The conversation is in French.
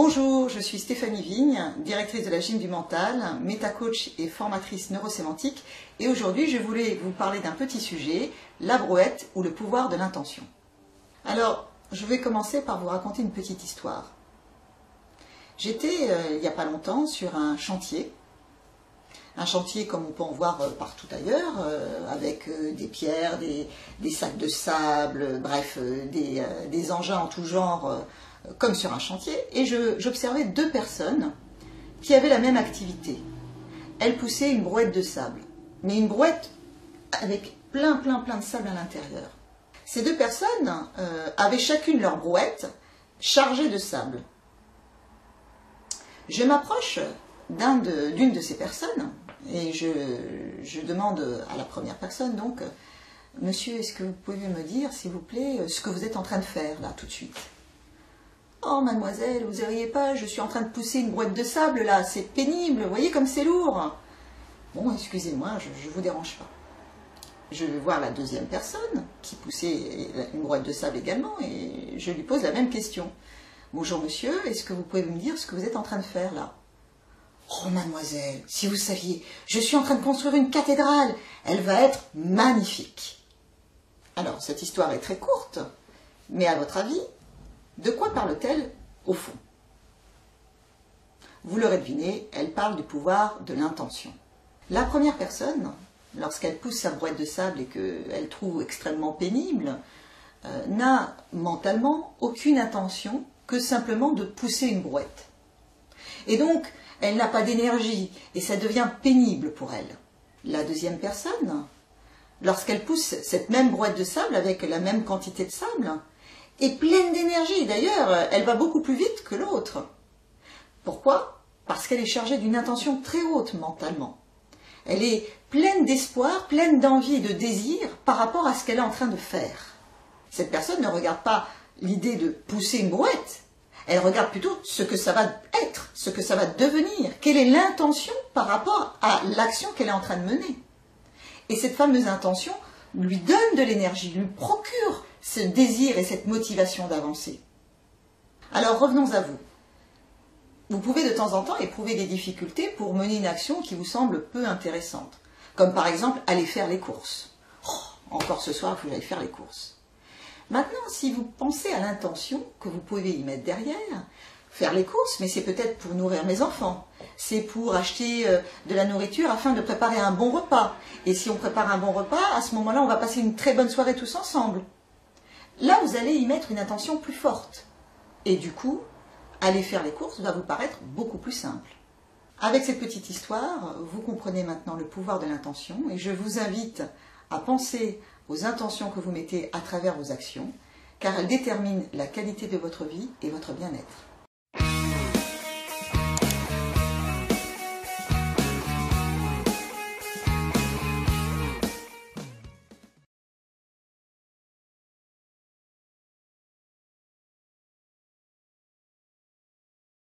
Bonjour, je suis Stéphanie Vigne, directrice de la Gym du Mental, métacoach et formatrice neurosémantique. Et aujourd'hui, je voulais vous parler d'un petit sujet, la brouette ou le pouvoir de l'intention. Alors, je vais commencer par vous raconter une petite histoire. J'étais, il n'y a pas longtemps, sur un chantier comme on peut en voir partout ailleurs, avec des pierres, des sacs de sable, bref, des engins en tout genre, comme sur un chantier. Et j'observais deux personnes qui avaient la même activité. Elles poussaient une brouette de sable, mais une brouette avec plein de sable à l'intérieur. Ces deux personnes avaient chacune leur brouette chargée de sable. Je m'approche d'une de ces personnes et je demande à la première personne, donc, monsieur, est-ce que vous pouvez me dire, s'il vous plaît, ce que vous êtes en train de faire là tout de suite? Oh mademoiselle, vous ne riez pas, je suis en train de pousser une brouette de sable là, c'est pénible, vous voyez comme c'est lourd. Bon, excusez-moi, je ne vous dérange pas. Je vais voir la deuxième personne qui poussait une brouette de sable également et je lui pose la même question. Bonjour monsieur, est-ce que vous pouvez me dire ce que vous êtes en train de faire là? Oh mademoiselle, si vous saviez, je suis en train de construire une cathédrale, elle va être magnifique. Alors, cette histoire est très courte, mais à votre avis, de quoi parle-t-elle au fond? Vous l'aurez deviné, elle parle du pouvoir de l'intention. La première personne, lorsqu'elle pousse sa brouette de sable et qu'elle trouve extrêmement pénible, n'a mentalement aucune intention que simplement de pousser une brouette. Et donc, elle n'a pas d'énergie et ça devient pénible pour elle. La deuxième personne, lorsqu'elle pousse cette même brouette de sable avec la même quantité de sable, est pleine d'énergie. D'ailleurs, elle va beaucoup plus vite que l'autre. Pourquoi? Parce qu'elle est chargée d'une intention très haute mentalement. Elle est pleine d'espoir, pleine d'envie et de désir par rapport à ce qu'elle est en train de faire. Cette personne ne regarde pas l'idée de pousser une brouette. Elle regarde plutôt ce que ça va être, ce que ça va devenir, quelle est l'intention par rapport à l'action qu'elle est en train de mener. Et cette fameuse intention lui donne de l'énergie, lui procure ce désir et cette motivation d'avancer. Alors revenons à vous. Vous pouvez de temps en temps éprouver des difficultés pour mener une action qui vous semble peu intéressante, comme par exemple aller faire les courses. Oh, encore ce soir, il faut que j'aille faire les courses. Maintenant, si vous pensez à l'intention que vous pouvez y mettre derrière, faire les courses, mais c'est peut-être pour nourrir mes enfants, c'est pour acheter de la nourriture afin de préparer un bon repas. Et si on prépare un bon repas, à ce moment-là, on va passer une très bonne soirée tous ensemble. Là, vous allez y mettre une intention plus forte. Et du coup, aller faire les courses va vous paraître beaucoup plus simple. Avec cette petite histoire, vous comprenez maintenant le pouvoir de l'intention et je vous invite à penser aux intentions que vous mettez à travers vos actions, car elles déterminent la qualité de votre vie et votre bien-être.